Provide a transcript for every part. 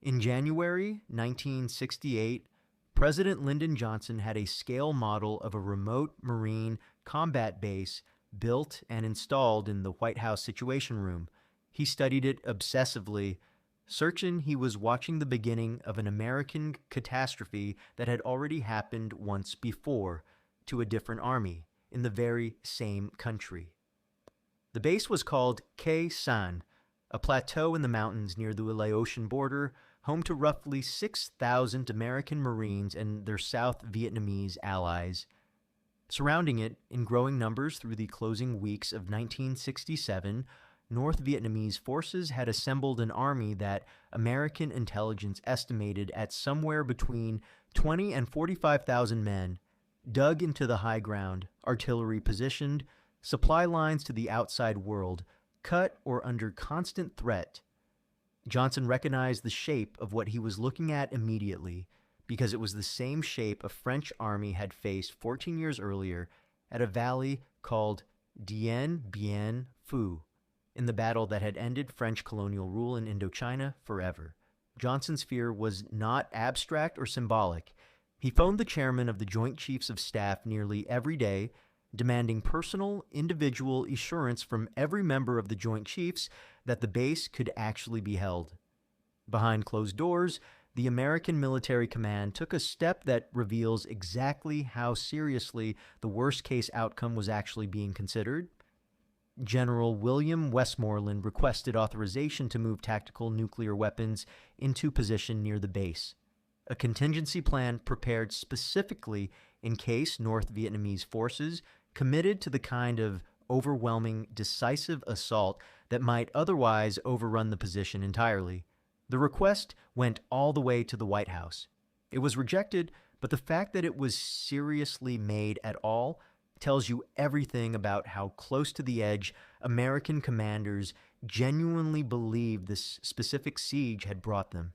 In January 1968, President Lyndon Johnson had a scale model of a remote Marine combat base built and installed in the White House Situation Room. He studied it obsessively. Certain he was watching the beginning of an American catastrophe that had already happened once before to a different army in the very same country. The base was called Khe Sanh, a plateau in the mountains near the Laotian border, home to roughly 6,000 American Marines and their South Vietnamese allies. Surrounding it, in growing numbers through the closing weeks of 1967, North Vietnamese forces had assembled an army that American intelligence estimated at somewhere between 20 and 45,000 men, dug into the high ground, artillery positioned, supply lines to the outside world, cut or under constant threat. Johnson recognized the shape of what he was looking at immediately, because it was the same shape a French army had faced 14 years earlier at a valley called Dien Bien Phu, in the battle that had ended French colonial rule in Indochina forever. Johnson's fear was not abstract or symbolic. He phoned the chairman of the Joint Chiefs of Staff nearly every day, demanding personal, individual assurance from every member of the Joint Chiefs that the base could actually be held. Behind closed doors, the American military command took a step that reveals exactly how seriously the worst-case outcome was actually being considered. General William Westmoreland requested authorization to move tactical nuclear weapons into position near the base, a contingency plan prepared specifically in case North Vietnamese forces committed to the kind of overwhelming, decisive assault that might otherwise overrun the position entirely. The request went all the way to the White House. It was rejected, but the fact that it was seriously made at all tells you everything about how close to the edge American commanders genuinely believed this specific siege had brought them.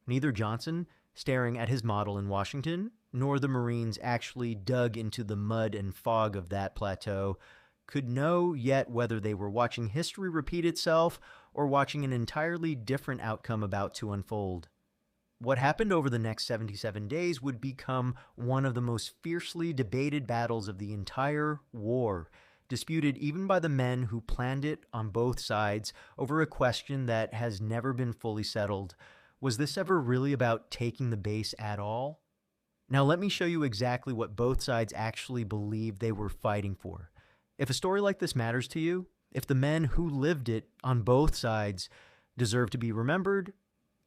Neither Johnson, staring at his model in Washington, nor the Marines actually dug into the mud and fog of that plateau, could know yet whether they were watching history repeat itself or watching an entirely different outcome about to unfold. What happened over the next 77 days would become one of the most fiercely debated battles of the entire war, disputed even by the men who planned it on both sides over a question that has never been fully settled. Was this ever really about taking the base at all? Now let me show you exactly what both sides actually believed they were fighting for. If a story like this matters to you, if the men who lived it on both sides deserve to be remembered,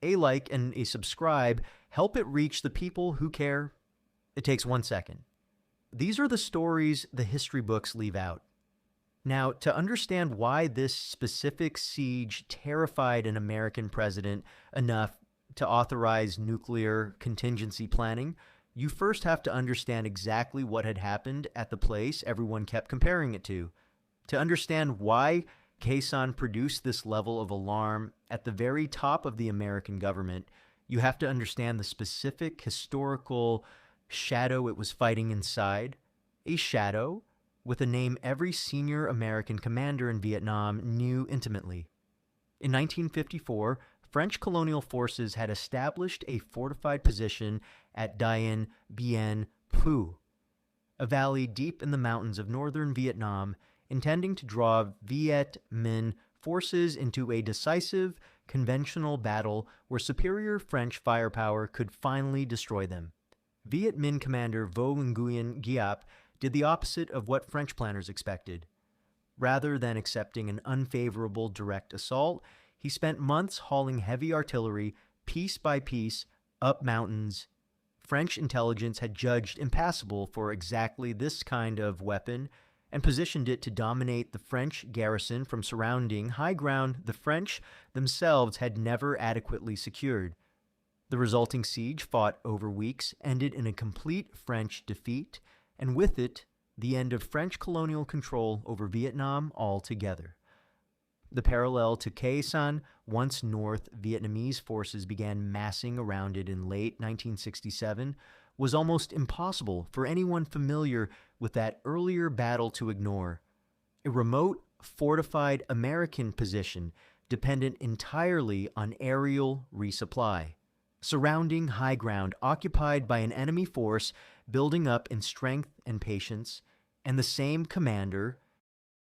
a like and a subscribe help it reach the people who care. It takes 1 second. These are the stories the history books leave out. Now, to understand why this specific siege terrified an American president enough to authorize nuclear contingency planning, you first have to understand exactly what had happened at the place everyone kept comparing it to. To understand why Khe Sanh produced this level of alarm at the very top of the American government, you have to understand the specific historical shadow it was fighting inside, a shadow with a name every senior American commander in Vietnam knew intimately. In 1954, French colonial forces had established a fortified position at Dien Bien Phu, a valley deep in the mountains of northern Vietnam, intending to draw Viet Minh forces into a decisive, conventional battle where superior French firepower could finally destroy them. Viet Minh commander Vo Nguyen Giap did the opposite of what French planners expected. Rather than accepting an unfavorable direct assault, he spent months hauling heavy artillery, piece by piece, up mountains. French intelligence had judged impassable for exactly this kind of weapon and positioned it to dominate the French garrison from surrounding high ground the French themselves had never adequately secured. The resulting siege, fought over weeks, ended in a complete French defeat, and with it, the end of French colonial control over Vietnam altogether. The parallel to Khe Sanh, once North Vietnamese forces began massing around it in late 1967, was almost impossible for anyone familiar with that earlier battle to ignore. A remote, fortified American position dependent entirely on aerial resupply, surrounding high ground occupied by an enemy force building up in strength and patience, and the same commander,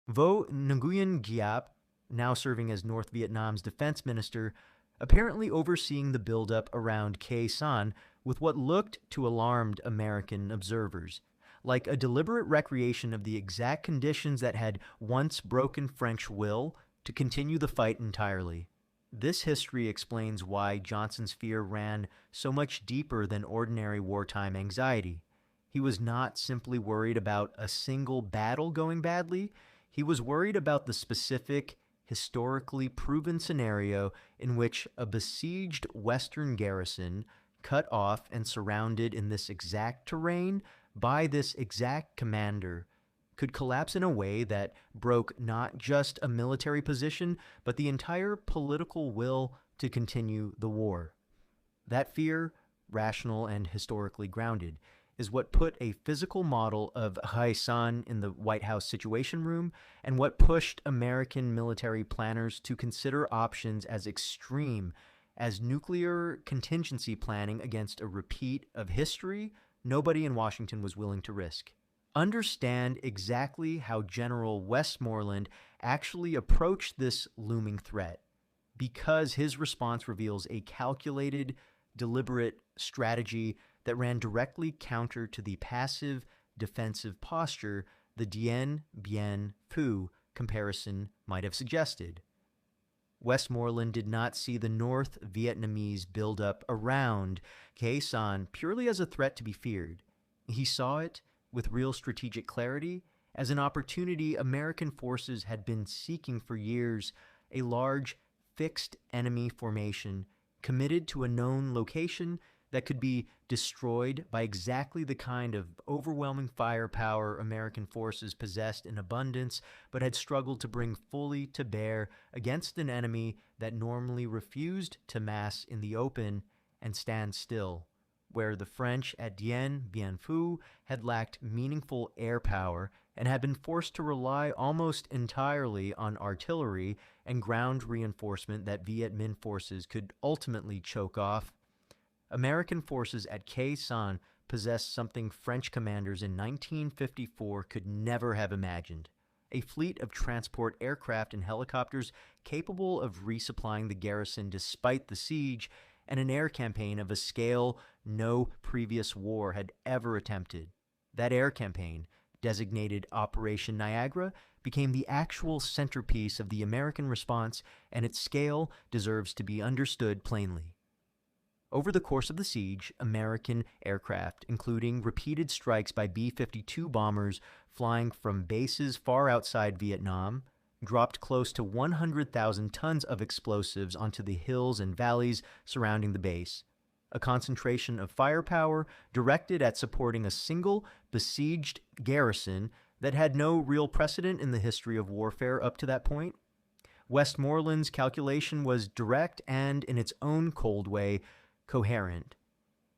Vo Nguyen Giap, now serving as North Vietnam's defense minister, apparently overseeing the buildup around Khe Sanh with what looked to alarmed American observers, like a deliberate recreation of the exact conditions that had once broken French will to continue the fight entirely. This history explains why Johnson's fear ran so much deeper than ordinary wartime anxiety. He was not simply worried about a single battle going badly. He was worried about the specific, historically proven scenario in which a besieged Western garrison, cut off and surrounded in this exact terrain by this exact commander, could collapse in a way that broke not just a military position, but the entire political will to continue the war. That fear, rational and historically grounded, is what put a physical model of Khe Sanh in the White House Situation Room and what pushed American military planners to consider options as extreme as nuclear contingency planning against a repeat of history nobody in Washington was willing to risk. Understand exactly how General Westmoreland actually approached this looming threat, because his response reveals a calculated, deliberate strategy that ran directly counter to the passive, defensive posture the Dien Bien Phu comparison might have suggested. Westmoreland did not see the North Vietnamese buildup around Khe Sanh purely as a threat to be feared. He saw it, with real strategic clarity, as an opportunity American forces had been seeking for years, a large, fixed enemy formation committed to a known location that could be destroyed by exactly the kind of overwhelming firepower American forces possessed in abundance but had struggled to bring fully to bear against an enemy that normally refused to mass in the open and stand still, where the French at Dien Bien Phu had lacked meaningful air power and had been forced to rely almost entirely on artillery and ground reinforcement that Viet Minh forces could ultimately choke off. American forces at Khe Sanh possessed something French commanders in 1954 could never have imagined: a fleet of transport aircraft and helicopters capable of resupplying the garrison despite the siege, and an air campaign of a scale no previous war had ever attempted. That air campaign, designated Operation Niagara, became the actual centerpiece of the American response, and its scale deserves to be understood plainly. Over the course of the siege, American aircraft, including repeated strikes by B-52 bombers flying from bases far outside Vietnam, dropped close to 100,000 tons of explosives onto the hills and valleys surrounding the base, a concentration of firepower directed at supporting a single besieged garrison that had no real precedent in the history of warfare up to that point. Westmoreland's calculation was direct and, in its own cold way, coherent.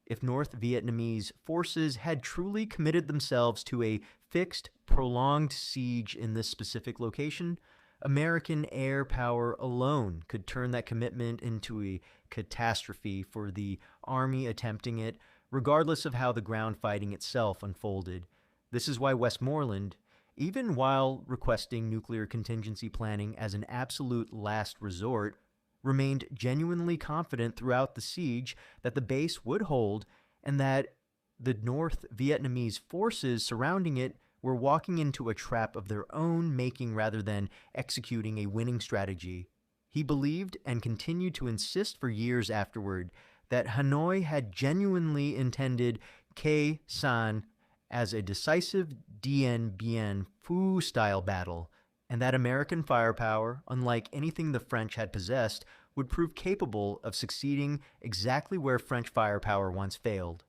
If North Vietnamese forces had truly committed themselves to a fixed, prolonged siege in this specific location, American air power alone could turn that commitment into a catastrophe for the army attempting it, regardless of how the ground fighting itself unfolded. This is why Westmoreland, even while requesting nuclear contingency planning as an absolute last resort, remained genuinely confident throughout the siege that the base would hold and that the North Vietnamese forces surrounding it were walking into a trap of their own making rather than executing a winning strategy. He believed, and continued to insist for years afterward, that Hanoi had genuinely intended Khe Sanh as a decisive Dien Bien Phu-style battle, and that American firepower, unlike anything the French had possessed, would prove capable of succeeding exactly where French firepower once failed.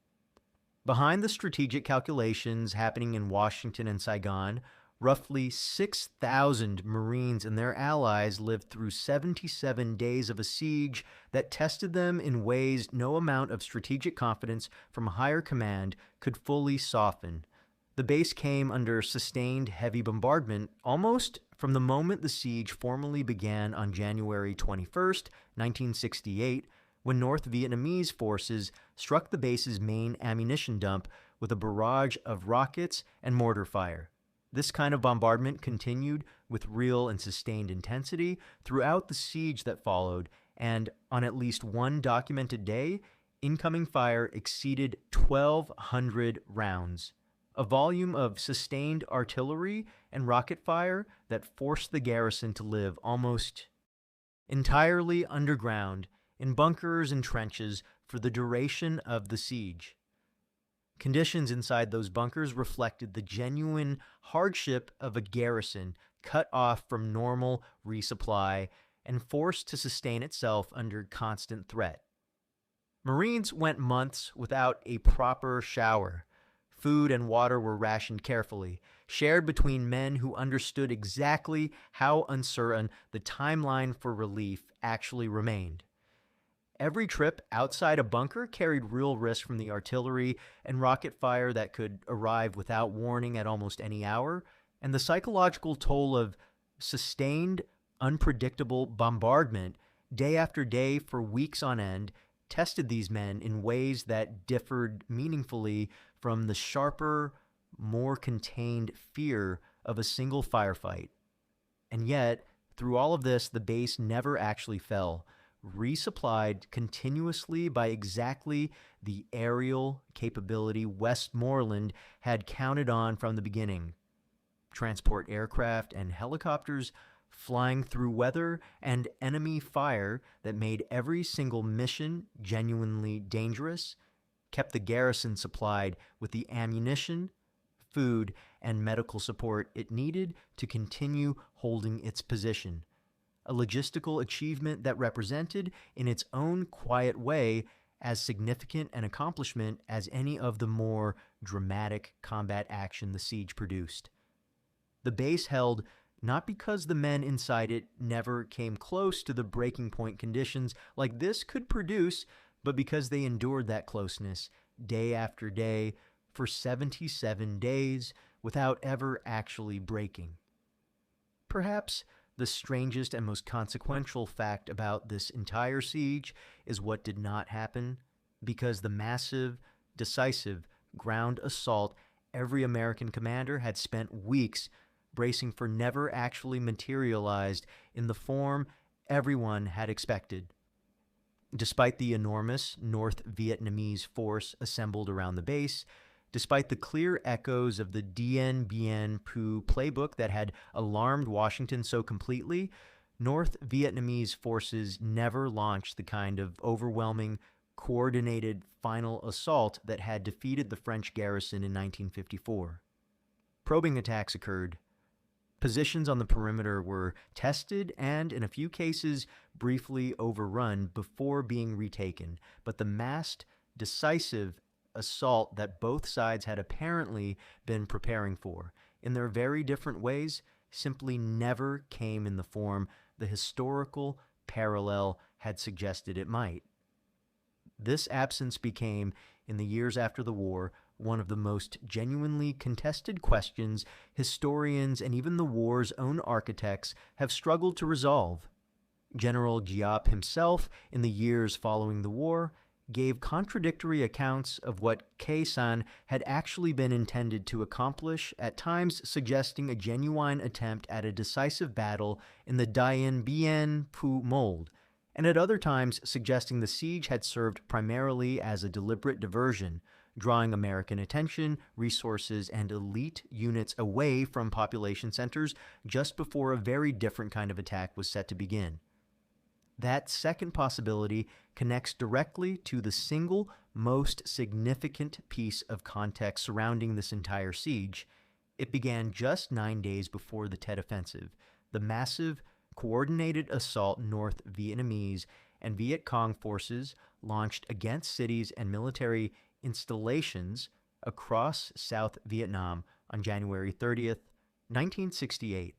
Behind the strategic calculations happening in Washington and Saigon, roughly 6,000 Marines and their allies lived through 77 days of a siege that tested them in ways no amount of strategic confidence from higher command could fully soften. The base came under sustained heavy bombardment almost From the moment the siege formally began on January 21st, 1968, when North Vietnamese forces struck the base's main ammunition dump with a barrage of rockets and mortar fire. This kind of bombardment continued with real and sustained intensity throughout the siege that followed, and on at least one documented day, incoming fire exceeded 1,200 rounds, a volume of sustained artillery and rocket fire that forced the garrison to live almost entirely underground in bunkers and trenches for the duration of the siege. Conditions inside those bunkers reflected the genuine hardship of a garrison cut off from normal resupply and forced to sustain itself under constant threat. Marines went months without a proper shower. Food and water were rationed carefully, shared between men who understood exactly how uncertain the timeline for relief actually remained. Every trip outside a bunker carried real risk from the artillery and rocket fire that could arrive without warning at almost any hour, and the psychological toll of sustained, unpredictable bombardment day after day for weeks on end tested these men in ways that differed meaningfully from the sharper, more contained fear of a single firefight. And yet, through all of this, the base never actually fell, resupplied continuously by exactly the aerial capability Westmoreland had counted on from the beginning. Transport aircraft and helicopters flying through weather and enemy fire that made every single mission genuinely dangerous, kept the garrison supplied with the ammunition, food, and medical support it needed to continue holding its position. A logistical achievement that represented, in its own quiet way, as significant an accomplishment as any of the more dramatic combat action the siege produced. The base held not because the men inside it never came close to the breaking point conditions like this could produce, but because they endured that closeness day after day for 77 days without ever actually breaking. Perhaps the strangest and most consequential fact about this entire siege is what did not happen, because the massive, decisive ground assault every American commander had spent weeks bracing for never actually materialized in the form everyone had expected. Despite the enormous North Vietnamese force assembled around the base, despite the clear echoes of the Dien Bien Phu playbook that had alarmed Washington so completely, North Vietnamese forces never launched the kind of overwhelming, coordinated final assault that had defeated the French garrison in 1954. Probing attacks occurred. Positions on the perimeter were tested and, in a few cases, briefly overrun before being retaken, but the massed, decisive assault that both sides had apparently been preparing for, in their very different ways, simply never came in the form the historical parallel had suggested it might. This absence became, in the years after the war, one of the most genuinely contested questions historians and even the war's own architects have struggled to resolve. General Giap himself, in the years following the war, gave contradictory accounts of what Khe Sanh had actually been intended to accomplish, at times suggesting a genuine attempt at a decisive battle in the Dien Bien Phu mold, and at other times suggesting the siege had served primarily as a deliberate diversion, drawing American attention, resources, and elite units away from population centers just before a very different kind of attack was set to begin. That second possibility connects directly to the single most significant piece of context surrounding this entire siege. It began just 9 days before the Tet Offensive, the massive, coordinated assault North Vietnamese and Viet Cong forces launched against cities and military installations across South Vietnam on January 30th, 1968.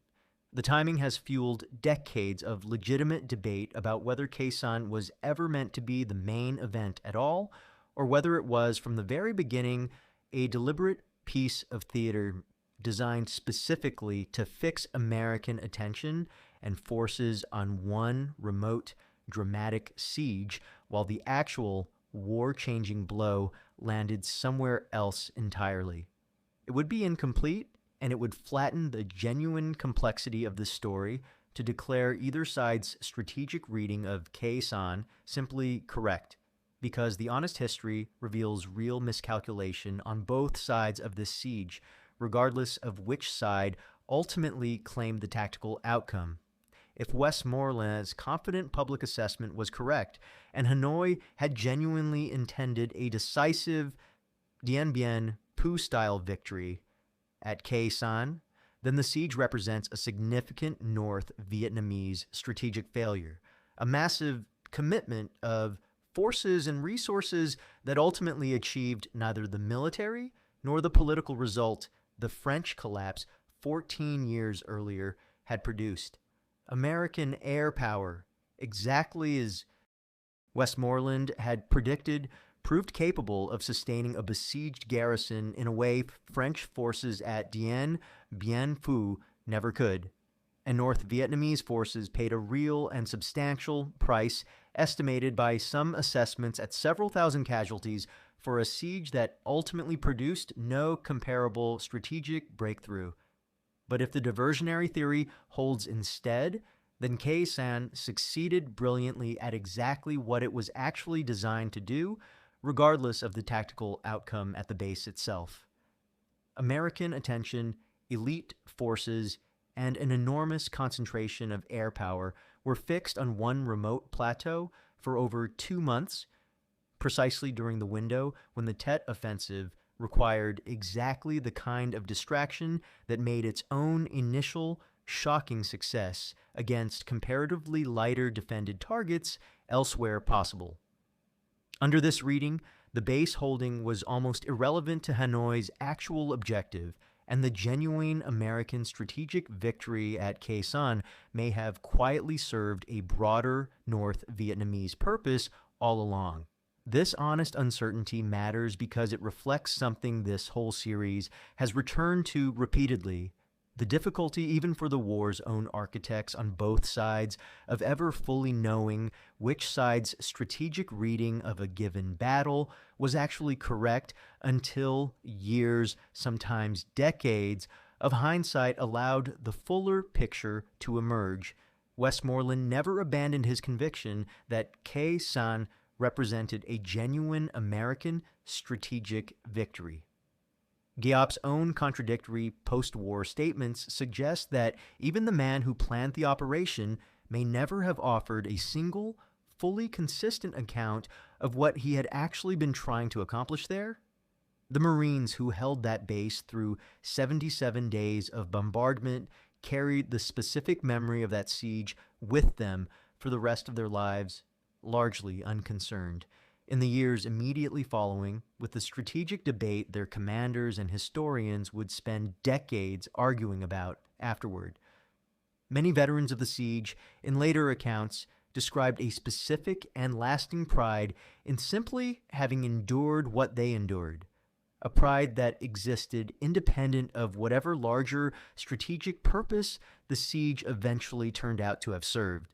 The timing has fueled decades of legitimate debate about whether Khe Sanh was ever meant to be the main event at all, or whether it was, from the very beginning, a deliberate piece of theater designed specifically to fix American attention and forces on one remote, dramatic siege, while the actual war-changing blow landed somewhere else entirely. It would be incomplete, and it would flatten the genuine complexity of the story to declare either side's strategic reading of Khe Sanh simply correct, because the honest history reveals real miscalculation on both sides of this siege, regardless of which side ultimately claimed the tactical outcome. If Westmoreland's confident public assessment was correct, and Hanoi had genuinely intended a decisive Dien Bien Phu-style victory at Khe Sanh, then the siege represents a significant North Vietnamese strategic failure, a massive commitment of forces and resources that ultimately achieved neither the military nor the political result the French collapse 14 years earlier had produced. American air power, exactly as Westmoreland had predicted, proved capable of sustaining a besieged garrison in a way French forces at Dien Bien Phu never could, and North Vietnamese forces paid a real and substantial price, estimated by some assessments at several thousand casualties, for a siege that ultimately produced no comparable strategic breakthrough. But if the diversionary theory holds instead, then Khe Sanh succeeded brilliantly at exactly what it was actually designed to do, regardless of the tactical outcome at the base itself. American attention, elite forces, and an enormous concentration of air power were fixed on one remote plateau for over 2 months, precisely during the window when the Tet Offensive required exactly the kind of distraction that made its own initial shocking success against comparatively lighter defended targets elsewhere possible. Under this reading, the base holding was almost irrelevant to Hanoi's actual objective, and the genuine American strategic victory at Khe Sanh may have quietly served a broader North Vietnamese purpose all along. This honest uncertainty matters because it reflects something this whole series has returned to repeatedly: the difficulty, even for the war's own architects on both sides, of ever fully knowing which side's strategic reading of a given battle was actually correct until years, sometimes decades, of hindsight allowed the fuller picture to emerge. Westmoreland never abandoned his conviction that Khe Sanh represented a genuine American strategic victory. Giap's own contradictory post-war statements suggest that even the man who planned the operation may never have offered a single, fully consistent account of what he had actually been trying to accomplish there. The Marines who held that base through 77 days of bombardment carried the specific memory of that siege with them for the rest of their lives, largely unconcerned. In the years immediately following, with the strategic debate their commanders and historians would spend decades arguing about afterward. Many veterans of the siege, in later accounts, described a specific and lasting pride in simply having endured what they endured, a pride that existed independent of whatever larger strategic purpose the siege eventually turned out to have served.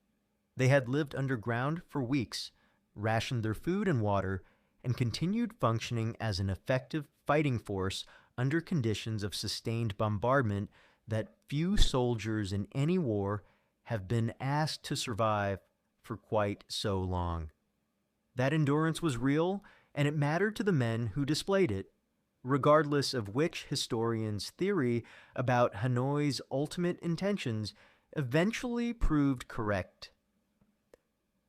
They had lived underground for weeks, rationed their food and water, and continued functioning as an effective fighting force under conditions of sustained bombardment that few soldiers in any war have been asked to survive for quite so long. That endurance was real, and it mattered to the men who displayed it, regardless of which historian's theory about Hanoi's ultimate intentions eventually proved correct.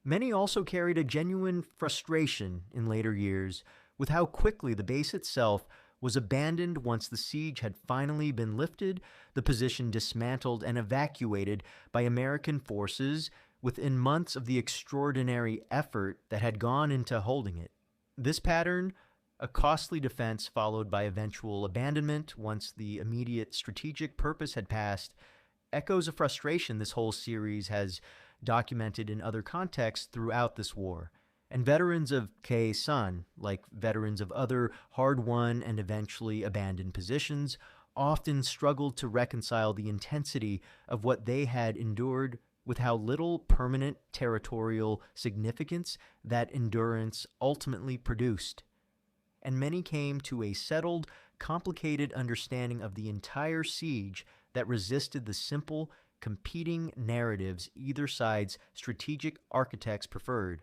Many also carried a genuine frustration in later years with how quickly the base itself was abandoned once the siege had finally been lifted, the position dismantled and evacuated by American forces within months of the extraordinary effort that had gone into holding it. This pattern, a costly defense followed by eventual abandonment once the immediate strategic purpose had passed, echoes of frustration this whole series has documented in other contexts throughout this war. And veterans of Khe Sanh, like veterans of other hard-won and eventually abandoned positions, often struggled to reconcile the intensity of what they had endured with how little permanent territorial significance that endurance ultimately produced. And many came to a settled, complicated understanding of the entire siege that resisted the simple, competing narratives either side's strategic architects preferred.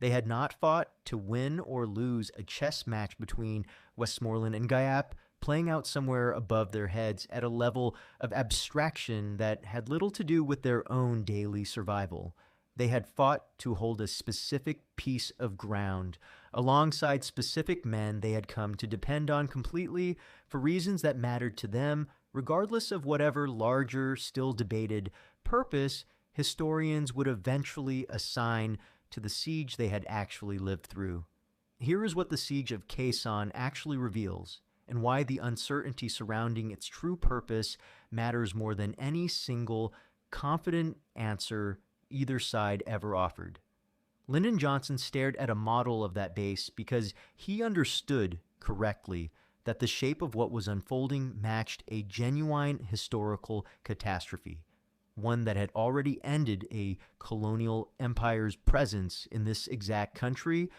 They had not fought to win or lose a chess match between Westmoreland and Giap, playing out somewhere above their heads at a level of abstraction that had little to do with their own daily survival. They had fought to hold a specific piece of ground, alongside specific men they had come to depend on completely for reasons that mattered to them, regardless of whatever larger, still debated purpose historians would eventually assign to the siege they had actually lived through. Here is what the siege of Khe Sanh actually reveals, and why the uncertainty surrounding its true purpose matters more than any single confident answer either side ever offered. Lyndon Johnson stared at a model of that base because he understood correctly that the shape of what was unfolding matched a genuine historical catastrophe, one that had already ended a colonial empire's presence in this exact country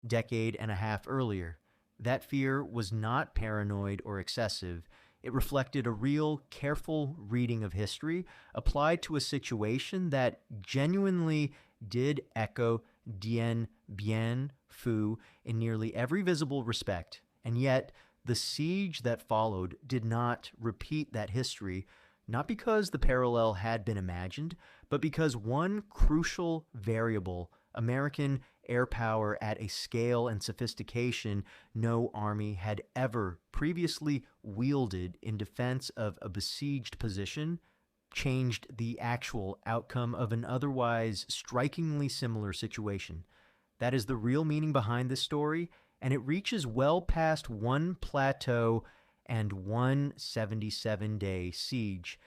a decade and a half earlier. That fear was not paranoid or excessive. It reflected a real, careful reading of history applied to a situation that genuinely did echo Dien Bien Phu in nearly every visible respect. And yet, the siege that followed did not repeat that history, not because the parallel had been imagined, but because one crucial variable, American air power at a scale and sophistication no army had ever previously wielded in defense of a besieged position, changed the actual outcome of an otherwise strikingly similar situation. That is the real meaning behind this story, and it reaches well past one plateau and one 77-day siege.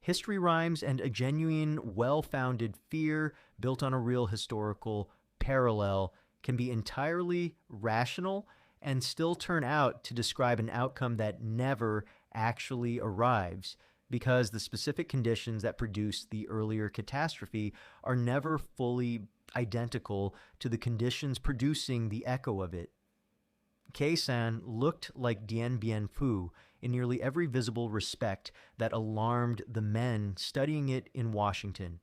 History rhymes and a genuine, well-founded fear built on a real historical parallel can be entirely rational and still turn out to describe an outcome that never actually arrives, because the specific conditions that produced the earlier catastrophe are never fully identical to the conditions producing the echo of it. Khe Sanh looked like Dien Bien Phu in nearly every visible respect that alarmed the men studying it in Washington.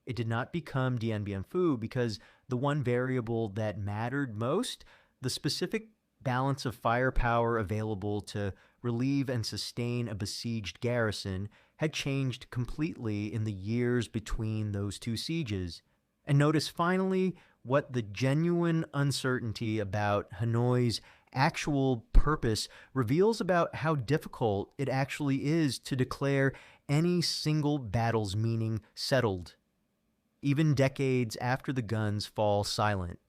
It did not become Dien Bien Phu because the one variable that mattered most, the specific balance of firepower available to relieve and sustain a besieged garrison, had changed completely in the years between those two sieges. And notice finally what the genuine uncertainty about Hanoi's actual purpose reveals about how difficult it actually is to declare any single battle's meaning settled, even decades after the guns fall silent.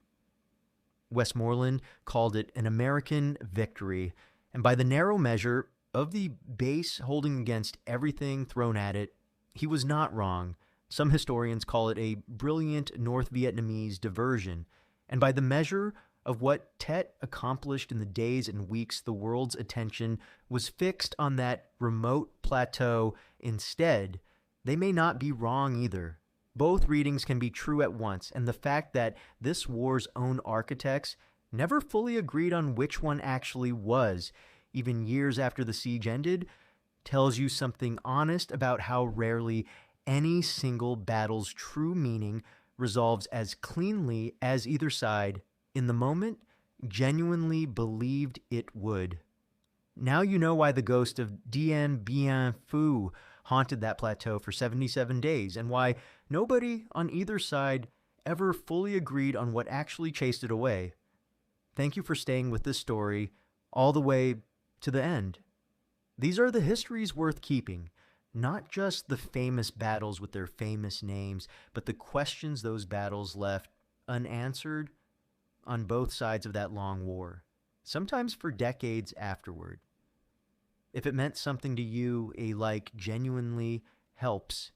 Westmoreland called it an American victory, and by the narrow measure of the base holding against everything thrown at it, he was not wrong. Some historians call it a brilliant North Vietnamese diversion, and by the measure of what Tet accomplished in the days and weeks the world's attention was fixed on that remote plateau instead, they may not be wrong either. Both readings can be true at once, and the fact that this war's own architects never fully agreed on which one actually was, even years after the siege ended, tells you something honest about how rarely any single battle's true meaning resolves as cleanly as either side, in the moment, genuinely believed it would. Now you know why the ghost of Dien Bien Phu haunted that plateau for 77 days, and why nobody on either side ever fully agreed on what actually chased it away. Thank you for staying with this story all the way to the end. These are the histories worth keeping, not just the famous battles with their famous names, but the questions those battles left unanswered on both sides of that long war, sometimes for decades afterward. If it meant something to you, a like genuinely helps.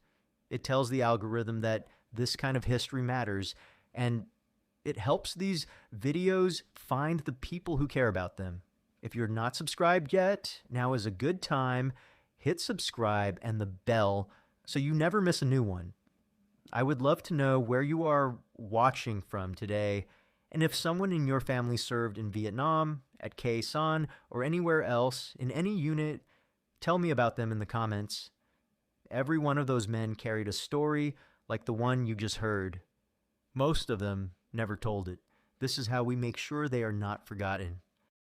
It tells the algorithm that this kind of history matters, and it helps these videos find the people who care about them. If you're not subscribed yet, now is a good time. Hit subscribe and the bell so you never miss a new one. I would love to know where you are watching from today, and if someone in your family served in Vietnam, at Khe Sanh, or anywhere else, in any unit, tell me about them in the comments. Every one of those men carried a story like the one you just heard. Most of them never told it. This is how we make sure they are not forgotten.